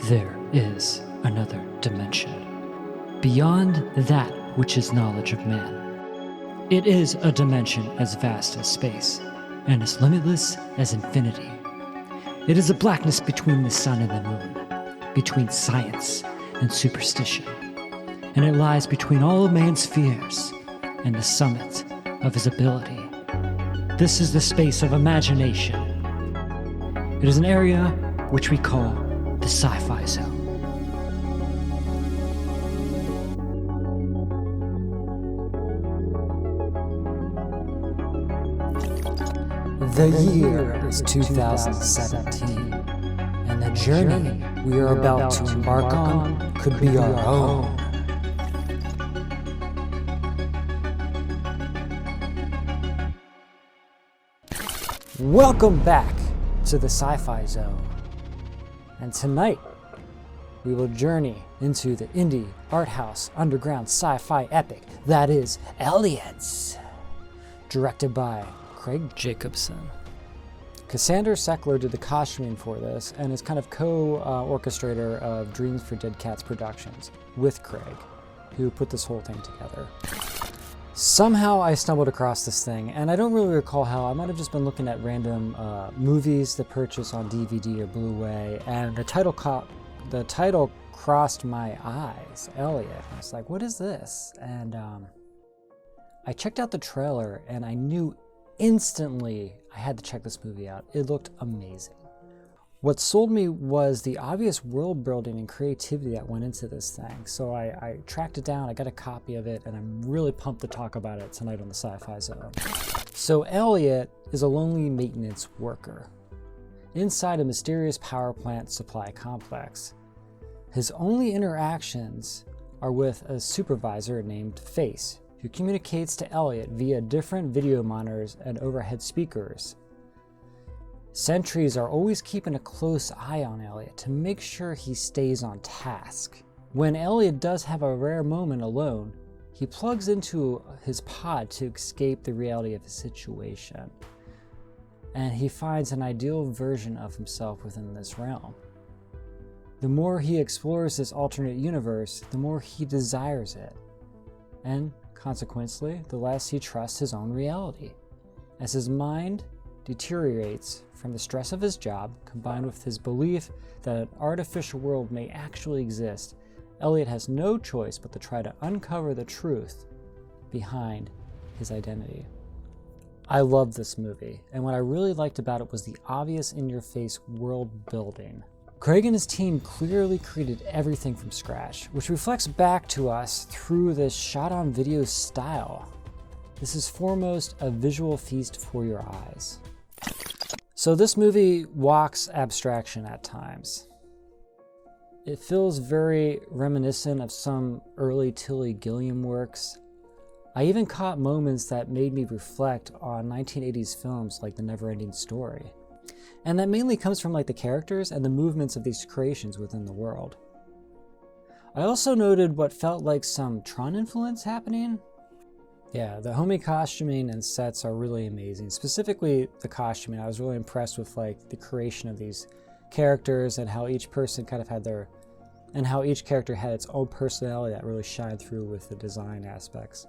there is another dimension, beyond that which is knowledge of man. It is a dimension as vast as space, and as limitless as infinity. It is a blackness between the sun and the moon, between science and superstition, and it lies between all of man's fears and the summit of his ability. This is the space of imagination. It is an area which we call the Sci-fi Zone. The year is 2017, and the journey we are about to embark on could be our own. Welcome back to the Sci-fi Zone, and tonight we will journey into the indie art house underground sci-fi epic that is Elliot, directed by Craig Jacobson. Cassandra Seckler did the costuming for this and is kind of co-orchestrator of Dreams for Dead Cats Productions with Craig, who put this whole thing together. Somehow I stumbled across this thing, and I don't really recall how. I might have just been looking at random movies to purchase on DVD or Blu-ray, and the title crossed my eyes, Elliot. I was like, what is this? And I checked out the trailer, and I knew instantly I had to check this movie out. It looked amazing. What sold me was the obvious world building and creativity that went into this thing. So I tracked it down, I got a copy of it, and I'm really pumped to talk about it tonight on the Sci-Fi Zone. So Elliot is a lonely maintenance worker inside a mysterious power plant supply complex. His only interactions are with a supervisor named Face, who communicates to Elliot via different video monitors and overhead speakers. Sentries are always keeping a close eye on Elliot to make sure he stays on task. When Elliot does have a rare moment alone, he plugs into his pod to escape the reality of his situation, and he finds an ideal version of himself within this realm. The more he explores this alternate universe, the more he desires it, and consequently, the less he trusts his own reality. As his mind deteriorates from the stress of his job, combined with his belief that an artificial world may actually exist, Elliot has no choice but to try to uncover the truth behind his identity. I love this movie, and what I really liked about it was the obvious in-your-face world building. Craig and his team clearly created everything from scratch, which reflects back to us through this shot-on-video style. This is foremost a visual feast for your eyes. So this movie walks abstraction at times. It feels very reminiscent of some early Tilly Gilliam works. I even caught moments that made me reflect on 1980s films like The Neverending Story. And that mainly comes from the characters and the movements of these creations within the world. I also noted what felt like some Tron influence happening. Yeah, the homie costuming and sets are really amazing. Specifically the costuming, I was really impressed with the creation of these characters and how each person kind of had how each character had its own personality that really shined through with the design aspects.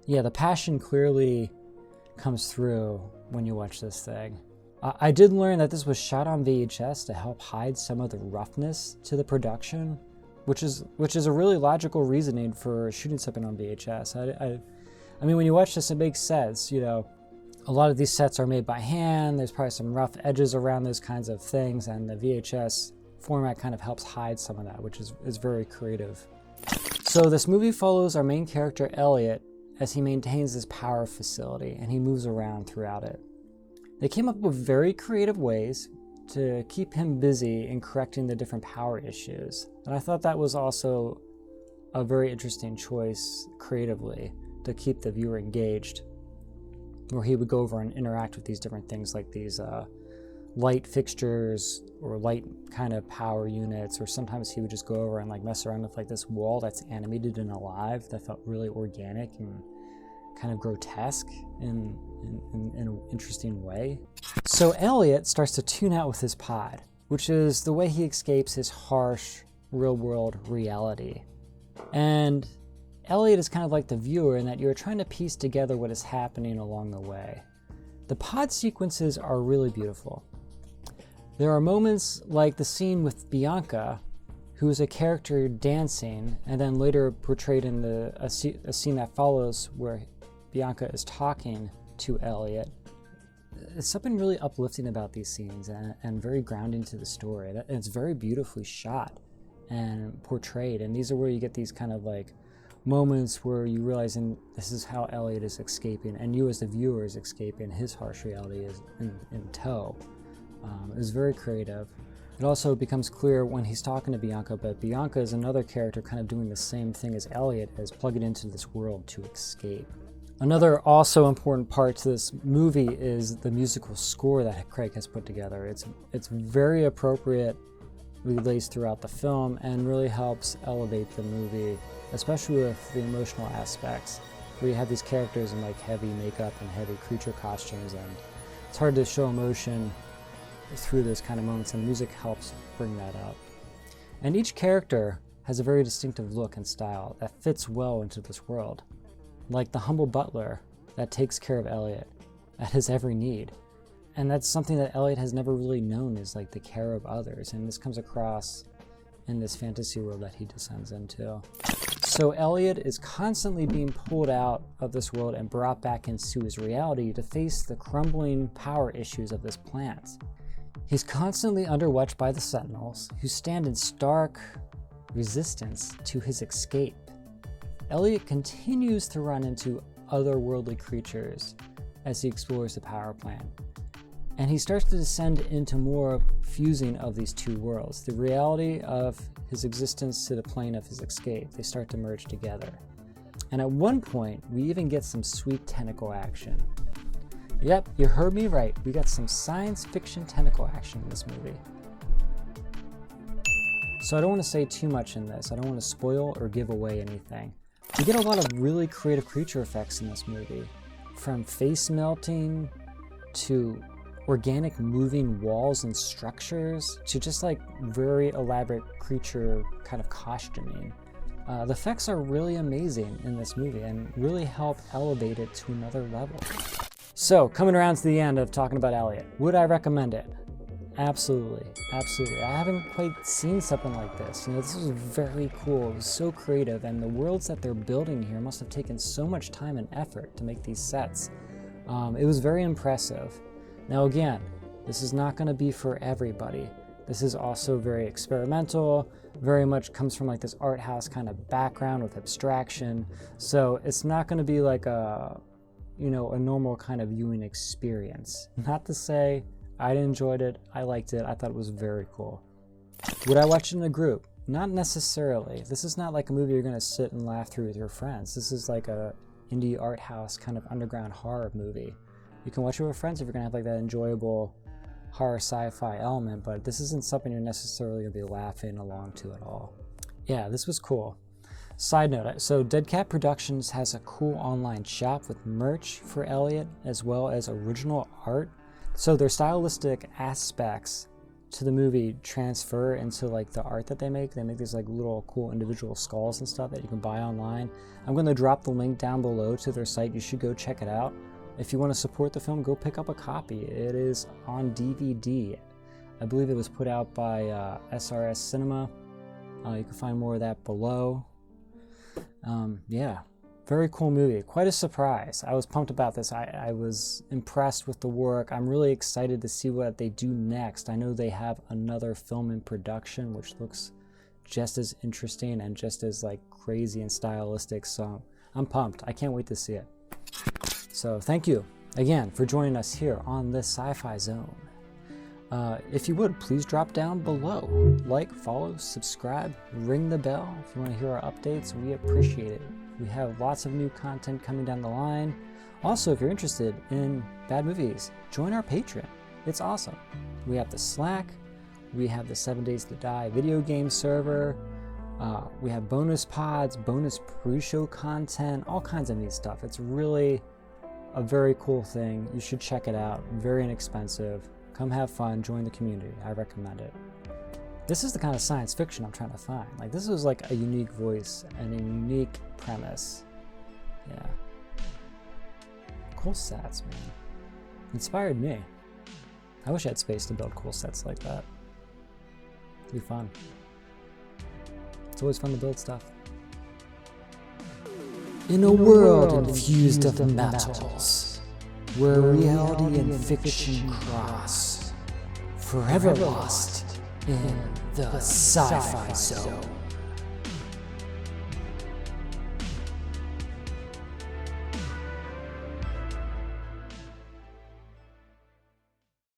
Yeah, the passion clearly comes through when you watch this thing. I did learn that this was shot on VHS to help hide some of the roughness to the production, which is a really logical reasoning for shooting something on VHS. I mean, when you watch this, it makes sense. You know, a lot of these sets are made by hand. There's probably some rough edges around those kinds of things, and the VHS format kind of helps hide some of that, which is very creative. So this movie follows our main character, Elliot, as he maintains this power facility, and he moves around throughout it. They came up with very creative ways to keep him busy in correcting the different power issues. And I thought that was also a very interesting choice creatively to keep the viewer engaged, where he would go over and interact with these different things like these light fixtures or light kind of power units, or sometimes he would just go over and mess around with this wall that's animated and alive that felt really organic and kind of grotesque in an interesting way. So Elliot starts to tune out with his pod, which is the way he escapes his harsh real-world reality. And Elliot is kind of like the viewer in that you're trying to piece together what is happening along the way. The pod sequences are really beautiful. There are moments like the scene with Bianca, who is a character dancing, and then later portrayed in a scene that follows where Bianca is talking to Elliot. It's something really uplifting about these scenes and very grounding to the story. And it's very beautifully shot and portrayed. And these are where you get these kind of like moments where you realize this is how Elliot is escaping, and you as the viewer is escaping his harsh reality is in tow. It was very creative. It also becomes clear when he's talking to Bianca, but Bianca is another character kind of doing the same thing as Elliot, as plugging into this world to escape. Another also important part to this movie is the musical score that Craig has put together. It's very appropriately laced throughout the film and really helps elevate the movie, especially with the emotional aspects, where you have these characters in like heavy makeup and heavy creature costumes, and it's hard to show emotion through those kind of moments, and music helps bring that up. And each character has a very distinctive look and style that fits well into this world, like the humble butler that takes care of Elliot at his every need. And that's something that Elliot has never really known, is like the care of others, and this comes across in this fantasy world that he descends into. So Elliot is constantly being pulled out of this world and brought back into his reality to face the crumbling power issues of this planet. He's constantly underwatched by the Sentinels, who stand in stark resistance to his escape. Elliot continues to run into otherworldly creatures as he explores the power plant, and he starts to descend into more fusing of these two worlds, the reality of his existence to the plane of his escape. They start to merge together. And at one point, we even get some sweet tentacle action. Yep, you heard me right. We got some science fiction tentacle action in this movie. So I don't want to say too much in this. I don't want to spoil or give away anything. We get a lot of really creative creature effects in this movie, from face melting to organic moving walls and structures to just like very elaborate creature kind of costuming. The effects are really amazing in this movie and really help elevate it to another level. So, coming around to the end of talking about Elliot, would I recommend it? Absolutely, absolutely. I haven't quite seen something like this. This was very cool. It was so creative, and the worlds that they're building here must have taken so much time and effort to make these sets. It was very impressive. Now again, this is not going to be for everybody. This is also very experimental, very much comes from like this art house kind of background with abstraction. So it's not going to be like a normal kind of viewing experience. Not to say I enjoyed it, I liked it, I thought it was very cool. Would I watch it in a group? Not necessarily. This is not like a movie you're going to sit and laugh through with your friends. This is like a indie art house kind of underground horror movie. You can watch it with friends if you're going to have like that enjoyable horror sci-fi element, but this isn't something you're necessarily going to be laughing along to at all. Yeah, this was cool. Side note, so Dead Cat Productions has a cool online shop with merch for Elliot as well as original art. So their stylistic aspects to the movie transfer into like the art that they make. They make these like little cool individual skulls and stuff that you can buy online. I'm going to drop the link down below to their site. You should go check it out. If you want to support the film, go pick up a copy. It is on DVD. I believe it was put out by SRS Cinema. You can find more of that below. Yeah, very cool movie. Quite a surprise. I was pumped about this. I was impressed with the work. I'm really excited to see what they do next. I know they have another film in production, which looks just as interesting and just as like crazy and stylistic. So I'm pumped. I can't wait to see it. So thank you again for joining us here on this Sci-Fi Zone. If you would, please drop down below. Like, follow, subscribe, ring the bell if you want to hear our updates. We appreciate it. We have lots of new content coming down the line. Also, if you're interested in bad movies, join our Patreon. It's awesome. We have the Slack. We have the 7 Days to Die video game server. We have bonus pods, bonus pre-show content, all kinds of neat stuff. It's really a very cool thing. You should check it out. Very inexpensive. Come have fun, join the community. I recommend it. This is the kind of science fiction I'm trying to find. Like, this was like a unique voice and a unique premise. Yeah. Cool sets, man. Inspired me. I wish I had space to build cool sets like that. It'd be fun. It's always fun to build stuff. In a world infused of metals, where reality and fiction cross, forever lost in the Sci-Fi Zone.